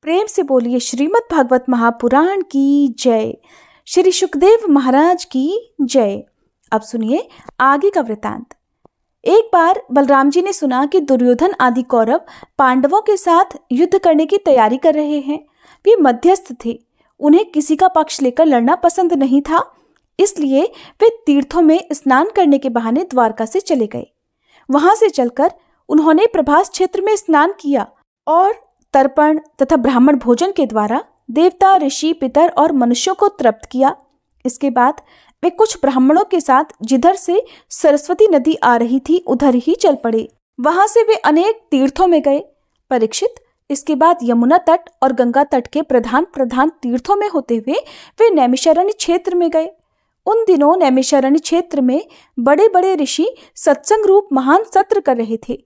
प्रेम से बोलिए श्रीमद् भागवत महापुराण की जय। श्री सुखदेव महाराज की जय। अब सुनिए आगे का वृतांत। एक बार बलराम जी ने सुना कि दुर्योधन आदि कौरव पांडवों के साथ युद्ध करने की तैयारी कर रहे हैं। वे मध्यस्थ थे, उन्हें किसी का पक्ष लेकर लड़ना पसंद नहीं था, इसलिए वे तीर्थों में स्नान करने के बहाने द्वारका से चले गए। वहां से चलकर उन्होंने प्रभास क्षेत्र में स्नान किया और तर्पण तथा ब्राह्मण भोजन के द्वारा देवता, ऋषि, पितर और मनुष्यों को तृप्त किया। इसके बाद वे कुछ ब्राह्मणों के साथ जिधर से सरस्वती नदी आ रही थी उधर ही चल पड़े। वहां से वे अनेक तीर्थों में गए। परीक्षित, इसके बाद यमुना तट और गंगा तट के प्रधान प्रधान तीर्थों में होते हुए वे नैमिषारण्य क्षेत्र में गए। उन दिनों नैमिषारण्य क्षेत्र में बड़े बड़े ऋषि सत्संग रूप महान सत्र कर रहे थे।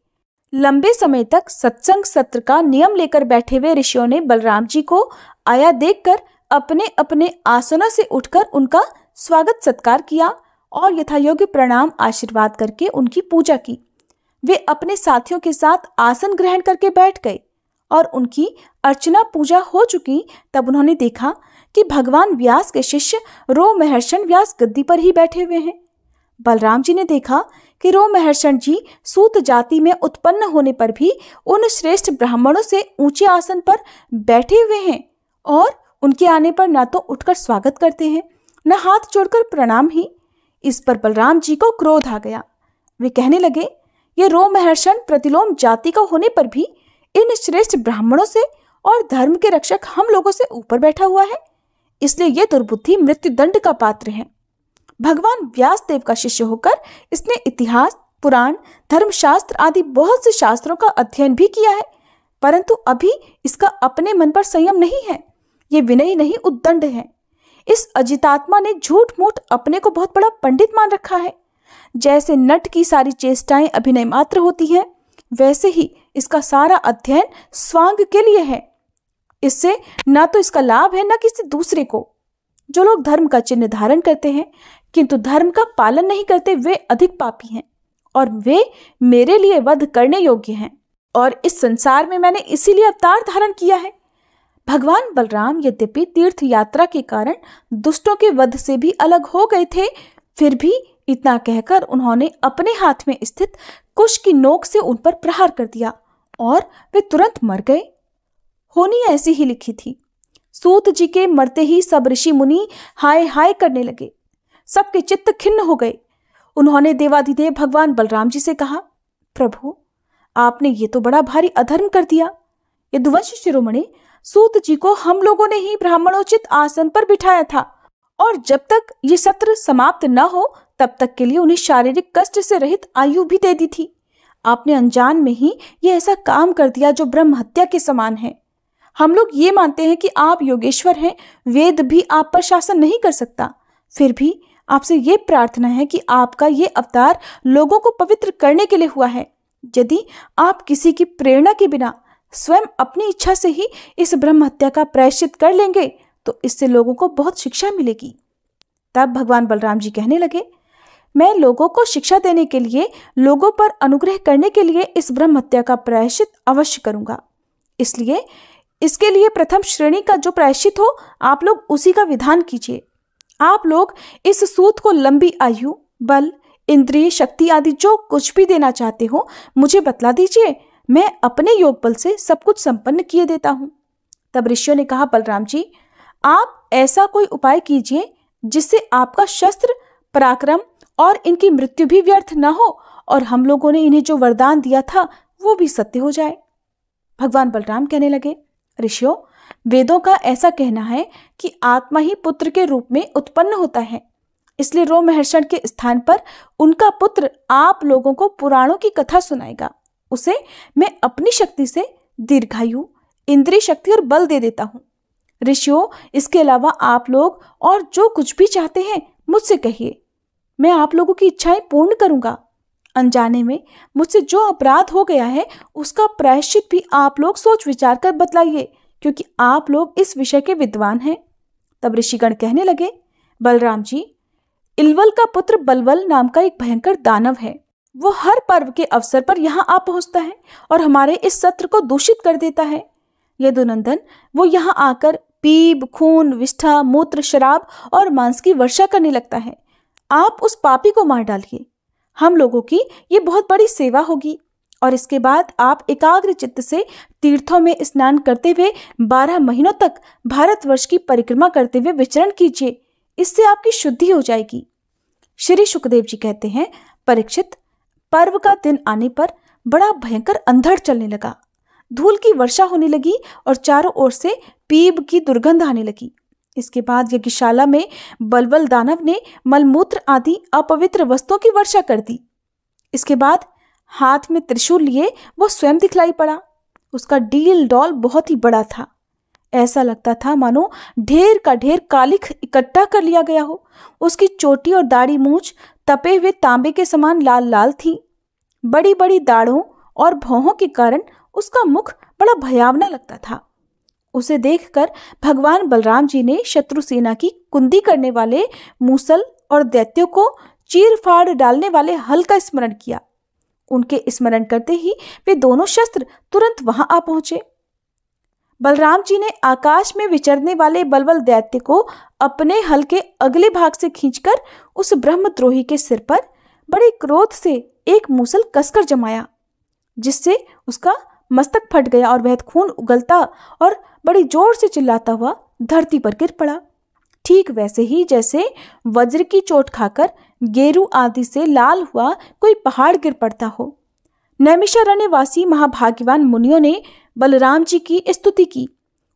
लंबे समय तक सत्संग सत्र का नियम लेकर बैठे हुए ऋषियों ने बलराम जी को आया देखकर अपने अपने आसनों से उठकर उनका स्वागत सत्कार किया और यथायोग्य प्रणाम आशीर्वाद करके उनकी पूजा की। वे अपने साथियों के साथ आसन ग्रहण करके बैठ गए और उनकी अर्चना पूजा हो चुकी तब उन्होंने देखा कि भगवान व्यास के शिष्य रोमहर्षण व्यास गद्दी पर ही बैठे हुए हैं। बलराम जी ने देखा कि रोमहर्षण जी सूत जाति में उत्पन्न होने पर भी उन श्रेष्ठ ब्राह्मणों से ऊंचे आसन पर बैठे हुए हैं और उनके आने पर न तो उठकर स्वागत करते हैं न हाथ जोड़कर प्रणाम ही। इस पर बलराम जी को क्रोध आ गया। वे कहने लगे, ये रोमहर्षण प्रतिलोम जाति का होने पर भी इन श्रेष्ठ ब्राह्मणों से और धर्म के रक्षक हम लोगों से ऊपर बैठा हुआ है, इसलिए ये दुर्बुद्धि मृत्युदंड का पात्र है। भगवान व्यास देव का शिष्य होकर इसने इतिहास, पुराण, धर्मशास्त्र आदि बहुत से शास्त्रों का अध्ययन भी किया है, परंतु अभी इसका अपने मन पर संयम नहीं है। ये विनयी नहीं, उद्दंड है। इस अजितात्मा ने झूठ मूठ अपने को बहुत बड़ा पंडित मान रखा है। जैसे नट की सारी चेष्टाएं अभिनय मात्र होती हैं, वैसे ही इसका सारा अध्ययन स्वांग के लिए है। इससे न तो इसका लाभ है न किसी दूसरे को। जो लोग धर्म का चिन्ह धारण करते हैं किंतु धर्म का पालन नहीं करते, वे अधिक पापी हैं और वे मेरे लिए वध करने योग्य हैं और इस संसार में मैंने इसीलिए अवतार धारण किया है। भगवान बलराम यद्यपि तीर्थ यात्रा के कारण दुष्टों के वध से भी अलग हो गए थे, फिर भी इतना कहकर उन्होंने अपने हाथ में स्थित कुश की नोक से उन पर प्रहार कर दिया और वे तुरंत मर गए। होनी ऐसी ही लिखी थी। सूत जी के मरते ही सब ऋषि मुनि हाय हाय करने लगे। सबके चित्त खिन्न हो गए। उन्होंने देवाधिदेव भगवान बलराम जी से कहा, प्रभु, आपने ये तो बड़ा भारी अधर्म कर दिया। यदुवंश शिरोमणि सूत जी को हम लोगों ने ही ब्राह्मणोचित आसन पर बिठाया था और जब तक ये सत्र समाप्त न हो तब तक के लिए उन्हें शारीरिक कष्ट से रहित आयु भी दे दी थी। आपने अनजान में ही ये ऐसा काम कर दिया जो ब्रह्म हत्या के समान है। हम लोग ये मानते हैं कि आप योगेश्वर हैं, वेद भी आप पर शासन नहीं कर सकता, फिर भी आपसे ये प्रार्थना है कि आपका ये अवतार लोगों को पवित्र करने के लिए हुआ है। यदि आप किसी की प्रेरणा के बिना स्वयं अपनी इच्छा से ही इस ब्रह्म हत्या का प्रायश्चित कर लेंगे तो इससे लोगों को बहुत शिक्षा मिलेगी। तब भगवान बलराम जी कहने लगे, मैं लोगों को शिक्षा देने के लिए, लोगों पर अनुग्रह करने के लिए इस ब्रह्म हत्या का प्रायश्चित अवश्य करूंगा। इसलिए इसके लिए प्रथम श्रेणी का जो प्रायश्चित हो आप लोग उसी का विधान कीजिए। आप लोग इस सूत को लंबी आयु, बल, इंद्रिय शक्ति आदि जो कुछ भी देना चाहते हो मुझे बतला दीजिए, मैं अपने योग बल से सब कुछ संपन्न किए देता हूँ। तब ऋषियों ने कहा, बलराम जी, आप ऐसा कोई उपाय कीजिए जिससे आपका शस्त्र पराक्रम और इनकी मृत्यु भी व्यर्थ न हो और हम लोगों ने इन्हें जो वरदान दिया था वो भी सत्य हो जाए। भगवान बलराम कहने लगे, ऋषियों, वेदों का ऐसा कहना है कि आत्मा ही पुत्र के रूप में उत्पन्न होता है, इसलिए रोमहर्षण के स्थान पर उनका पुत्र आप लोगों को पुराणों की कथा सुनाएगा। उसे मैं अपनी शक्ति से दीर्घायु, इंद्रिय शक्ति और बल दे देता हूँ। ऋषियों, इसके अलावा आप लोग और जो कुछ भी चाहते हैं मुझसे कहिए, मैं आप लोगों की इच्छाएं पूर्ण करूंगा। अनजाने में मुझसे जो अपराध हो गया है उसका प्रायश्चित भी आप लोग सोच विचार कर बतलाइए, क्योंकि आप लोग इस विषय के विद्वान हैं। तब ऋषिगण कहने लगे, बलराम जी, इलवल का पुत्र बलवल नाम का एक भयंकर दानव है। वो हर पर्व के अवसर पर यहाँ आ पहुंचता है और हमारे इस सत्र को दूषित कर देता है। यदुनंदन, वो यहाँ आकर पीप, खून, विष्ठा, मूत्र, शराब और मांस की वर्षा करने लगता है। आप उस पापी को मार डालिए। हम लोगों की ये बहुत बड़ी सेवा होगी। और इसके बाद आप एकाग्र चित्त से तीर्थों में स्नान करते हुए 12 महीनों तक भारतवर्ष की परिक्रमा करते हुए विचरण कीजिए। इससे आपकी शुद्धि हो जाएगी। श्री शुकदेव जी कहते हैं, परीक्षित, पर्व का दिन आने पर बड़ा भयंकर अंधड़ चलने लगा। धूल की वर्षा होने लगी और चारों ओर से पीप की दुर्गंध आने लगी। इसके बाद यज्ञशाला में बलबल दानव ने मलमूत्र आदि अपवित्र वस्तुओं की वर्षा कर दी। इसके बाद हाथ में त्रिशूल लिए वो स्वयं दिखलाई पड़ा। उसका डील डॉल बहुत ही बड़ा था। ऐसा लगता था मानो ढेर का ढेर कालिख इकट्ठा कर लिया गया हो। उसकी चोटी और दाढ़ी मूंछ तपे हुए तांबे के समान लाल लाल थी। बड़ी बड़ी दाढ़ों और भौहों के कारण उसका मुख बड़ा भयावना लगता था। उसे देखकर भगवान बलराम जी ने शत्रु सेना की कुंदी करने वाले मूसल और दैत्यों को चीर फाड़ डालने वाले हल का स्मरण किया। उनके स्मरण करते ही वे दोनों शस्त्र तुरंत वहां आ पहुंचे। बलराम जी ने आकाश में विचरने वाले बलबल दैत्य को अपने हल के अगले भाग से खींचकर उस ब्रह्मद्रोही के सिर पर बड़े क्रोध से एक मूसल कसकर जमाया, जिससे उसका मस्तक फट गया और वह खून उगलता और बड़ी जोर से चिल्लाता हुआ धरती पर गिर पड़ा। ठीक वैसे ही जैसे वज्र की चोट खाकर गेरू आदि से लाल हुआ कोई पहाड़ गिर पड़ता हो। नैमिषारण्यवासी महाभाग्यवान मुनियों ने बलराम जी की स्तुति की,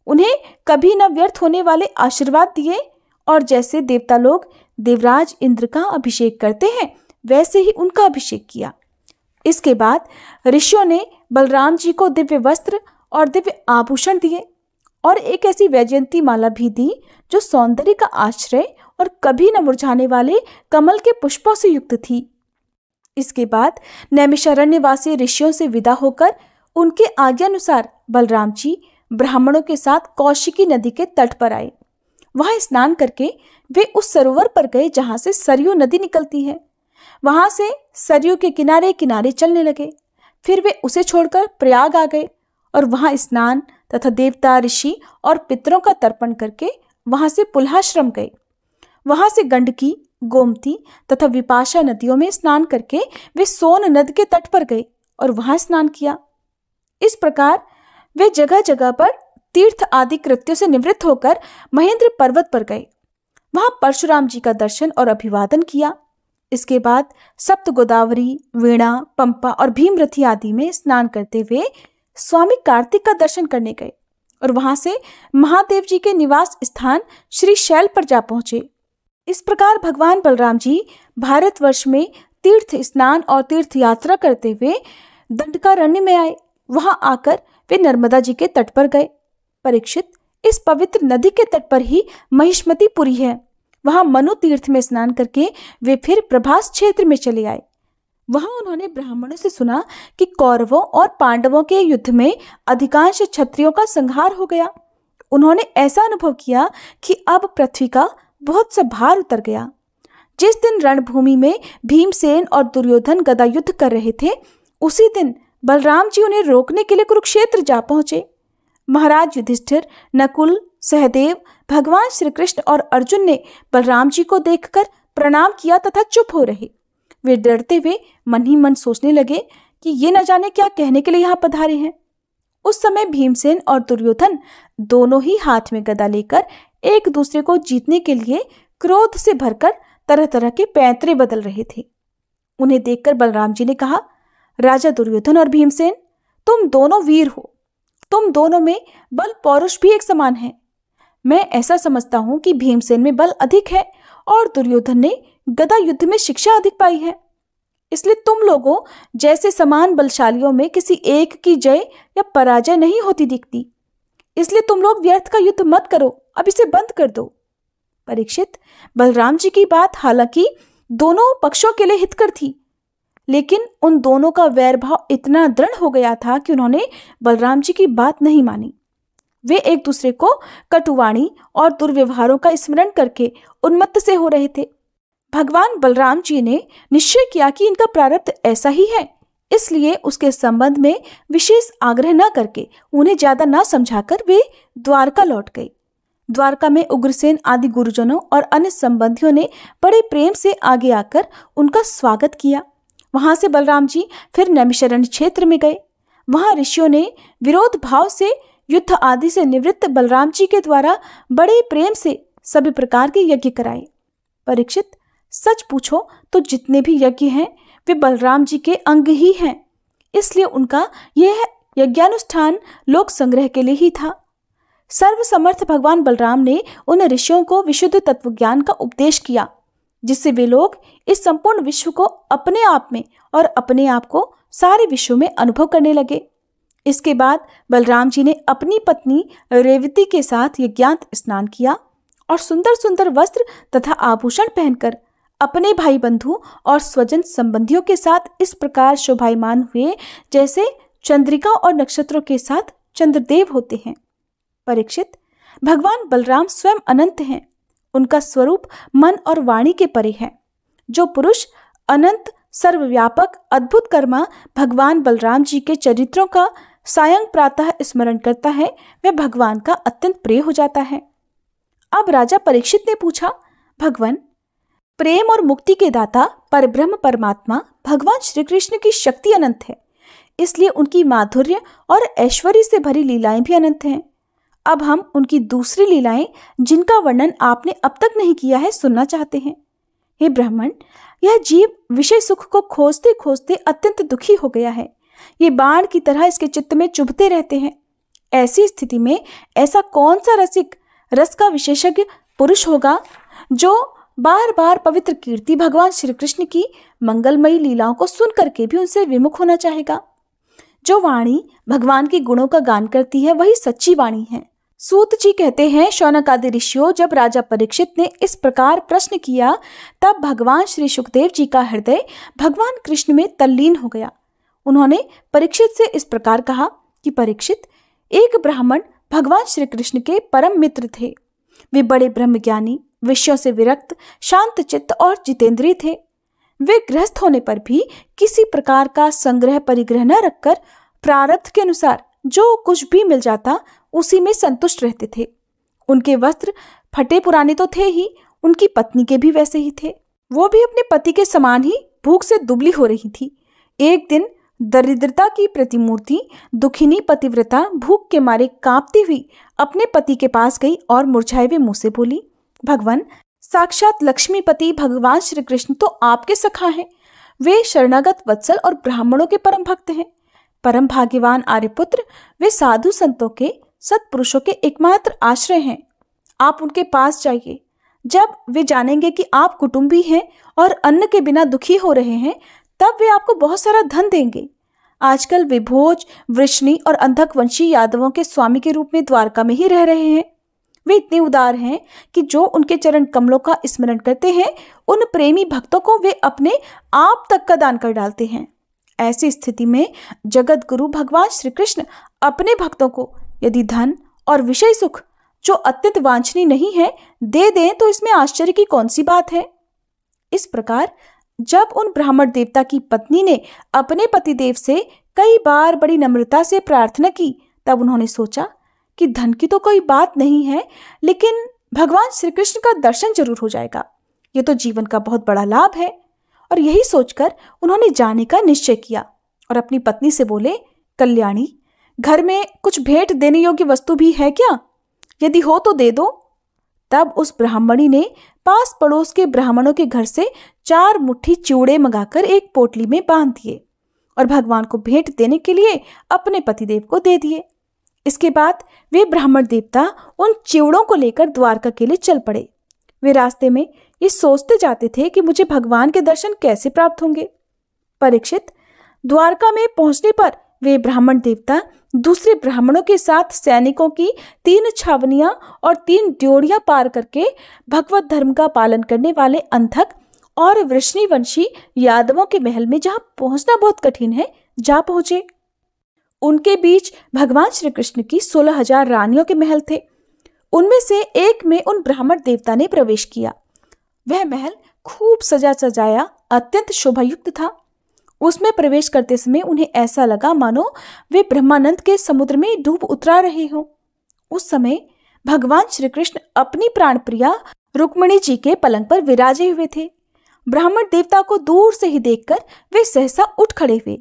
उन्हें कभी न व्यर्थ होने वाले आशीर्वाद दिए और जैसे देवता लोग देवराज इंद्र का अभिषेक करते हैं वैसे ही उनका अभिषेक किया। इसके बाद ऋषियों ने बलराम जी को दिव्य वस्त्र और दिव्य आभूषण दिए और एक ऐसी वैजयंती माला भी दी जो सौंदर्य का आश्रय और कभी न मुरझाने वाले कमल के पुष्पों से युक्त थी। इसके बाद नैमिषारण्यवासी ऋषियों से विदा होकर उनके आज्ञानुसार बलराम जी ब्राह्मणों के साथ कौशिकी नदी के तट पर आए। वहां स्नान करके वे उस सरोवर पर गए जहां से सरयू नदी निकलती है। वहां से सरयू के किनारे किनारे चलने लगे। फिर वे उसे छोड़कर प्रयाग आ गए और वहां स्नान तथा देवता, ऋषि और पितरों का तर्पण करके वहां से पुल्हाश्रम गए। वहां से गंडकी, गोमती तथा विपाशा नदियों में स्नान करके वे सोन नद के तट पर गए और वहां स्नान किया। इस प्रकार वे जगह जगह पर तीर्थ आदि कृत्यों से निवृत्त होकर महेंद्र पर्वत पर गए। वहां परशुराम जी का दर्शन और अभिवादन किया। इसके बाद सप्त गोदावरी, वीणा, पंपा और भीमरथी आदि में स्नान करते हुए स्वामी कार्तिक का दर्शन करने गए और वहां से महादेव जी के निवास स्थान श्री शैल पर जा पहुंचे। इस प्रकार भगवान बलराम जी भारतवर्ष में तीर्थ स्नान और तीर्थ यात्रा करते हुए दंडकारण्य में आए। वहां आकर वे नर्मदा जी के तट पर गए। परीक्षित, इस पवित्र नदी के तट पर ही महिष्मतीपुरी है। वहां मनु तीर्थ में स्नान करके वे फिर प्रभास क्षेत्र में चले आए। वहां उन्होंने ब्राह्मणों से सुना कि कौरवों और पांडवों के युद्ध में अधिकांश क्षत्रियों का संहार हो गया। उन्होंने ऐसा अनुभव किया कि अब पृथ्वी का बहुत सा भार उतर गया। जिस दिन रणभूमि में भीमसेन और दुर्योधन गदा युद्ध कर रहे थे, उसी दिन बलराम जी उन्हें रोकने के लिए कुरुक्षेत्र जा पहुंचे। महाराज युधिष्ठिर, नकुल, सहदेव, भगवान श्री कृष्ण और अर्जुन ने बलराम जी को देखकर प्रणाम किया तथा चुप हो रहे। वे डरते हुए मन ही मन सोचने लगे कि ये न जाने क्या कहने के लिए यहाँ पधारे हैं। उस समय भीमसेन और दुर्योधन दोनों ही हाथ में गदा लेकर एक दूसरे को जीतने के लिए क्रोध से भरकर तरह तरह के पैंतरे बदल रहे थे। उन्हें देखकर बलराम जी ने कहा, राजा दुर्योधन और भीमसेन, तुम दोनों वीर हो। तुम दोनों में बल पौरुष भी एक समान है। मैं ऐसा समझता हूं कि भीमसेन में बल अधिक है और दुर्योधन ने गदा युद्ध में शिक्षा अधिक पाई है। इसलिए तुम लोगों जैसे समान बलशालियों में किसी एक की जय या पराजय नहीं होती दिखती। इसलिए तुम लोग व्यर्थ का युद्ध मत करो, अब इसे बंद कर दो। परीक्षित, बलराम जी की बात हालांकि दोनों पक्षों के लिए हितकर थी, लेकिन उन दोनों का वैर भाव इतना दृढ़ हो गया था कि उन्होंने बलराम जी की बात नहीं मानी। वे एक दूसरे को कटुवाणी और दुर्व्यवहारों का स्मरण करके उन्मत्त से हो रहे थे। भगवान बलराम जी ने निश्चय किया कि इनका प्रारब्ध ऐसा ही है, इसलिए उसके संबंध में विशेष आग्रह न करके उन्हें ज्यादा न समझाकर वे द्वारका लौट गए। द्वारका में उग्रसेन आदि गुरुजनों और अन्य संबंधियों ने बड़े प्रेम से आगे आकर उनका स्वागत किया। वहां से बलराम जी फिर नैमिषारण्य क्षेत्र में गए। वहां ऋषियों ने विरोध भाव से युद्ध आदि से निवृत्त बलराम जी के द्वारा बड़े प्रेम से सभी प्रकार के यज्ञ कराए। परीक्षित, सच पूछो तो जितने भी यज्ञ हैं वे बलराम जी के अंग ही हैं, इसलिए उनका यह यज्ञानुष्ठान लोक संग्रह के लिए ही था। सर्वसमर्थ भगवान बलराम ने उन ऋषियों को विशुद्ध तत्वज्ञान का उपदेश किया, जिससे वे लोग इस संपूर्ण विश्व को अपने आप में और अपने आप को सारे विश्व में अनुभव करने लगे। इसके बाद बलराम जी ने अपनी पत्नी रेवती के साथ यज्ञांत स्नान किया और सुंदर सुंदर वस्त्र तथा आभूषण पहनकर अपने भाई बंधु और स्वजन संबंधियों के साथ इस प्रकार शोभायमान हुए जैसे चंद्रिका और नक्षत्रों के साथ चंद्रदेव होते हैं। परीक्षित, भगवान बलराम स्वयं अनंत हैं। उनका स्वरूप मन और वाणी के परे है। जो पुरुष अनंत सर्वव्यापक अद्भुत कर्मा भगवान बलराम जी के चरित्रों का सायं प्रातः स्मरण करता है, वह भगवान का अत्यंत प्रिय हो जाता है। अब राजा परीक्षित ने पूछा, भगवान, प्रेम और मुक्ति के दाता परब्रह्म परमात्मा भगवान श्री कृष्ण की शक्ति अनंत है, इसलिए उनकी माधुर्य और ऐश्वर्य से भरी लीलाएं भी अनंत हैं। अब हम उनकी दूसरी लीलाएं, जिनका वर्णन आपने अब तक नहीं किया है, सुनना चाहते हैं। हे ब्राह्मण, यह जीव विषय सुख को खोजते खोजते अत्यंत दुखी हो गया है। ये बाण की तरह इसके चित्त में चुभते रहते हैं। ऐसी स्थिति में ऐसा कौन सा रसिक, रस का विशेषज्ञ पुरुष होगा जो बार बार पवित्र कीर्ति भगवान श्री कृष्ण की मंगलमयी लीलाओं को सुन करके भी उनसे विमुख होना चाहेगा। जो वाणी भगवान के गुणों का गान करती है वही सच्ची वाणी है। सूत जी कहते हैं, शौनक आदि ऋषियों, जब राजा परीक्षित ने इस प्रकार प्रश्न किया तब भगवान श्री सुखदेव जी का हृदय भगवान कृष्ण में तल्लीन हो गया। उन्होंने परीक्षित से इस प्रकार कहा कि परीक्षित, एक ब्राह्मण भगवान श्री कृष्ण के परम मित्र थे। वे बड़े ब्रह्मज्ञानी, विषयों से विरक्त, शांत चित्त और जितेंद्रिय थे। वे गृहस्थ होने पर भी किसी प्रकार का संग्रह परिग्रह न रखकर प्रारब्ध के अनुसार जो कुछ भी मिल जाता उसी में संतुष्ट रहते थे। उनके वस्त्र फटे पुराने तो थे ही, उनकी पत्नी के भी वैसे ही थे। वो भी अपने पति के समान ही भूख से दुबली हो रही थी। एक दिन दरिद्रता की प्रतिमूर्ति दुखिनी पतिव्रता भूख के मारे कांपती हुई अपने पति के पास गई और मुरझाए हुए मुंह से बोली, भगवान, साक्षात लक्ष्मीपति भगवान श्री कृष्ण तो आपके सखा हैं। वे शरणागत वत्सल और ब्राह्मणों के परम भक्त हैं। परम भाग्यवान आर्यपुत्र, वे साधु संतों के, सत्पुरुषों के एकमात्र आश्रय हैं। आप उनके पास जाइए। जब वे जानेंगे कि आप कुटुंबी हैं और अन्न के बिना दुखी हो रहे हैं, तब वे आपको बहुत सारा धन देंगे। आजकल वे भोज, वृष्णि और अंधक वंशी यादवों के स्वामी के रूप में द्वारका में ही रह रहे हैं। वे इतने उदार हैं कि जो उनके चरण कमलों का स्मरण करते हैं, उन प्रेमी भक्तों को वे अपने आप तक का दान कर डालते हैं। ऐसी स्थिति में जगत गुरु भगवान श्री कृष्ण अपने भक्तों को यदि धन और विषय सुख, जो अत्यंत वांछनीय नहीं है, दे दें तो इसमें आश्चर्य की कौन सी बात है। इस प्रकार जब उन ब्राह्मण देवता की पत्नी ने अपने पतिदेव से कई बार बड़ी नम्रता से प्रार्थना की, तब उन्होंने सोचा कि धन की तो कोई बात नहीं है, लेकिन भगवान श्री कृष्ण का दर्शन जरूर हो जाएगा। ये तो जीवन का बहुत बड़ा लाभ है। और यही सोचकर उन्होंने जाने का निश्चय किया और अपनी पत्नी से बोले, कल्याणी, घर में कुछ भेंट देने योग्य वस्तु भी है क्या? यदि हो तो दे दो। तब उस ब्राह्मणी ने पास पड़ोस के ब्राह्मणों के घर से 4 मुट्ठी चिवड़े मंगाकर एक पोटली में बांध दिए और भगवान को भेंट देने के लिए अपने पतिदेव को दे दिए। इसके बाद वे ब्राह्मण देवता उन चिवड़ों को लेकर द्वारका के लिए चल पड़े। वे रास्ते में ये सोचते जाते थे कि मुझे भगवान के दर्शन कैसे प्राप्त होंगे। परीक्षित, द्वारका में पहुंचने पर वे ब्राह्मण देवता दूसरे ब्राह्मणों के साथ सैनिकों की 3 छावनियां और 3 ड्योढ़ियां पार करके भगवत धर्म का पालन करने वाले अंधक और वृष्णिवंशी यादवों के महल में, जहां पहुंचना बहुत कठिन है, जा पहुंचे। उनके बीच भगवान श्री कृष्ण की 16,000 रानियों के महल थे। उनमें से एक में उन ब्राह्मण देवता ने प्रवेश किया। वह महल खूब सजा सजाया, अत्यंत शोभायुक्त था। उसमें प्रवेश करते समय उन्हें ऐसा लगा मानो वे ब्रह्मानंद के समुद्र में डूब उतरा रहे हों। उस समय भगवान श्री कृष्ण अपनी प्राण प्रिया रुक्मिणी जी के पलंग पर विराजे हुए थे। ब्राह्मण देवता को दूर से ही देखकर वे सहसा उठ खड़े हुए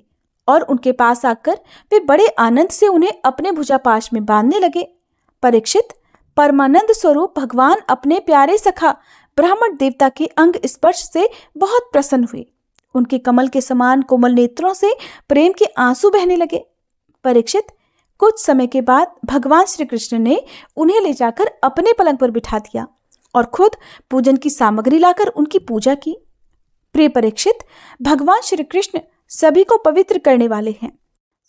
और उनके पास आकर वे बड़े आनंद से उन्हें अपने भुजापाश में बांधने लगे। परीक्षित, परमानंद स्वरूप भगवान अपने प्यारे सखा ब्राह्मण देवता के अंग स्पर्श से बहुत प्रसन्न हुए। उनके कमल के समान कोमल नेत्रों से प्रेम के आंसू बहने लगे। परीक्षित, कुछ समय के बाद भगवान श्री कृष्ण ने उन्हें ले जाकर अपने पलंग पर बिठा दिया और खुद पूजन की सामग्री लाकर उनकी पूजा की। प्रिय परीक्षित, भगवान श्री कृष्ण सभी को पवित्र करने वाले हैं,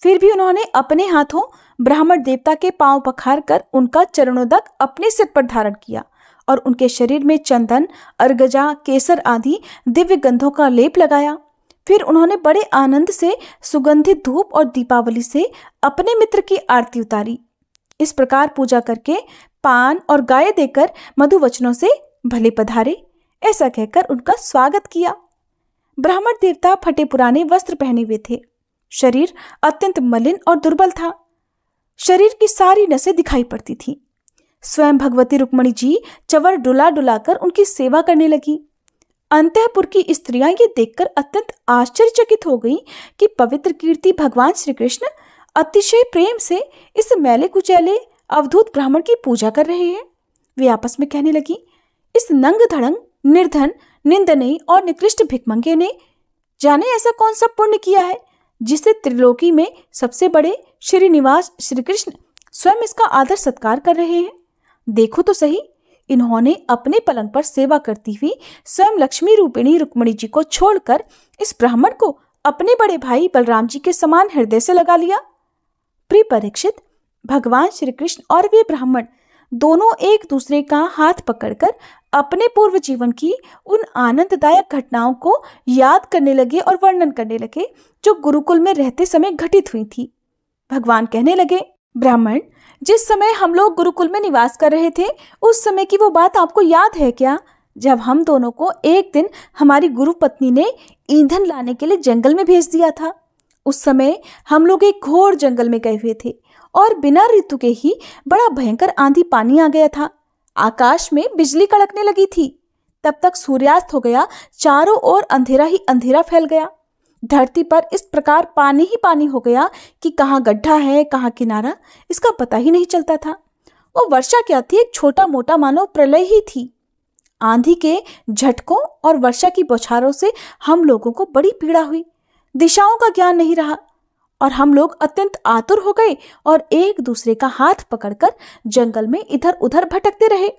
फिर भी उन्होंने अपने हाथों ब्राह्मण देवता के पांव पखार कर उनका चरणोदक अपने सिर पर धारण किया और उनके शरीर में चंदन, अर्गजा, केसर आदि दिव्य गंधों का लेप लगाया। फिर उन्होंने बड़े आनंद से सुगंधित धूप और दीपावली से अपने मित्र की आरती उतारी। इस प्रकार पूजा करके पान और गाय देकर मधु वचनों से भले पधारे ऐसा कहकर उनका स्वागत किया। ब्राह्मण देवता फटे पुराने वस्त्र पहने हुए थे। शरीर अत्यंत मलिन और दुर्बल था। शरीर की सारी नसें दिखाई पड़ती थीं। स्वयं भगवती रुक्मिणी जी चवर डुला डुलाकर उनकी सेवा करने लगी। अंतःपुर की स्त्रियां ये देखकर अत्यंत आश्चर्यचकित हो गईं कि पवित्र कीर्ति भगवान श्री कृष्ण अतिशय प्रेम से इस मैले कुचैले अवधूत ब्राह्मण की पूजा कर रहे हैं। वे आपस में कहने लगी, इस नंग धड़ंग, निर्धन, निंदनीय और निकृष्ट भिखमंगे ने जाने ऐसा कौन सा पुण्य किया है जिससे त्रिलोकी में सबसे बड़े श्रीनिवास श्री कृष्ण स्वयं इसका आदर सत्कार कर रहे हैं। देखो तो सही, इन्होंने अपने पलंग पर सेवा करती हुई स्वयं लक्ष्मी रूपिणी रुक्मिणी जी को छोड़कर इस ब्राह्मण को अपने बड़े भाई बलराम जी के समान हृदय से लगा लिया। प्रिय परीक्षित, भगवान श्री कृष्ण और वे ब्राह्मण दोनों एक दूसरे का हाथ पकड़कर अपने पूर्व जीवन की उन आनंददायक घटनाओं को याद करने लगे और वर्णन करने लगे जो गुरुकुल में रहते समय घटित हुई थी। भगवान कहने लगे, ब्राह्मण, जिस समय हम लोग गुरुकुल में निवास कर रहे थे उस समय की वो बात आपको याद है क्या, जब हम दोनों को एक दिन हमारी गुरु पत्नी ने ईंधन लाने के लिए जंगल में भेज दिया था। उस समय हम लोग एक घोर जंगल में गए हुए थे और बिना ऋतु के ही बड़ा भयंकर आंधी पानी आ गया था। आकाश में बिजली कड़कने लगी थी। तब तक सूर्यास्त हो गया। चारों ओर अंधेरा ही अंधेरा फैल गया। धरती पर इस प्रकार पानी ही पानी हो गया कि कहाँ गड्ढा है कहाँ किनारा, इसका पता ही नहीं चलता था। वो वर्षा क्या थी, एक छोटा मोटा मानो प्रलय ही थी। आंधी के झटकों और वर्षा की बौछारों से हम लोगों को बड़ी पीड़ा हुई। दिशाओं का ज्ञान नहीं रहा और हम लोग अत्यंत आतुर हो गए और एक दूसरे का हाथ पकड़कर जंगल में इधर उधर भटकते रहे।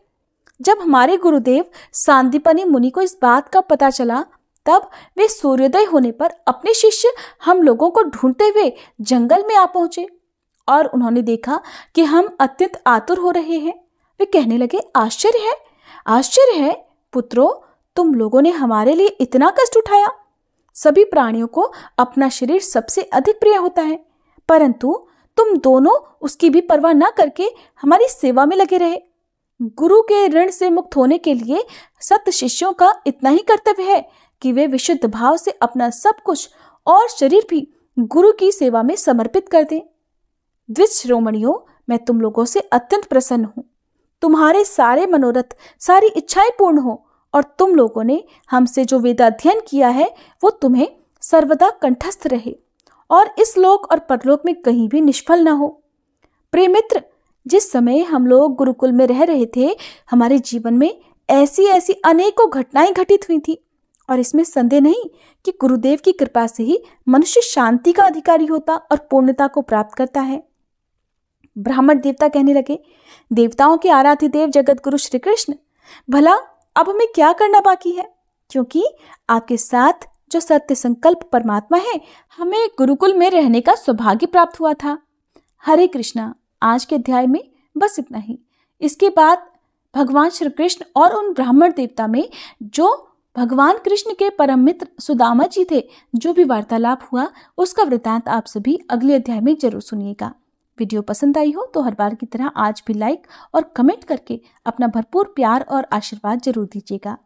जब हमारे गुरुदेव सांदीपनी मुनि को इस बात का पता चला, तब वे सूर्योदय होने पर अपने शिष्य हम लोगों को ढूंढते हुए जंगल में आ पहुंचे और उन्होंने देखा कि हम अत्यंत आतुर हो रहे हैं। वे कहने लगे, आश्चर्य है पुत्रों, तुम लोगों ने हमारे लिए इतना कष्ट उठाया। सभी प्राणियों को अपना शरीर सबसे अधिक प्रिय होता है, परंतु तुम दोनों उसकी भी परवाह न करके हमारी सेवा में लगे रहे। गुरु के ऋण से मुक्त होने के लिए सत शिष्यों का इतना ही कर्तव्य है कि वे विशुद्ध भाव से अपना सब कुछ और शरीर भी गुरु की सेवा में समर्पित कर दें। द्विजशिरोमणियों, मैं तुम लोगों से अत्यंत प्रसन्न हूँ। तुम्हारे सारे मनोरथ, सारी इच्छाएं पूर्ण हो और तुम लोगों ने हमसे जो वेदाध्ययन किया है वो तुम्हें सर्वदा कंठस्थ रहे और इस लोक और परलोक में कहीं भी निष्फल न हो। प्रिय मित्र, जिस समय हम लोग गुरुकुल में रह रहे थे, हमारे जीवन में ऐसी ऐसी अनेकों घटनाएं घटित हुई थी और इसमें संदेह नहीं कि गुरुदेव की कृपा से ही मनुष्य शांति का अधिकारी होता और पूर्णता को प्राप्त करता है। ब्राह्मण देवता कहने लगे, देवताओं के आराध्य देव जगत गुरु श्री कृष्ण, भला अब हमें क्या करना बाकी है, क्योंकि आपके साथ जो सत्य संकल्प परमात्मा है, हमें गुरुकुल में रहने का सौभाग्य प्राप्त हुआ था। हरे कृष्णा। आज के अध्याय में बस इतना ही। इसके बाद भगवान श्री कृष्ण और उन ब्राह्मण देवता में जो भगवान कृष्ण के परम मित्र सुदामा जी थे, जो भी वार्तालाप हुआ उसका वृतांत आप सभी अगले अध्याय में जरूर सुनिएगा। वीडियो पसंद आई हो तो हर बार की तरह आज भी लाइक और कमेंट करके अपना भरपूर प्यार और आशीर्वाद जरूर दीजिएगा।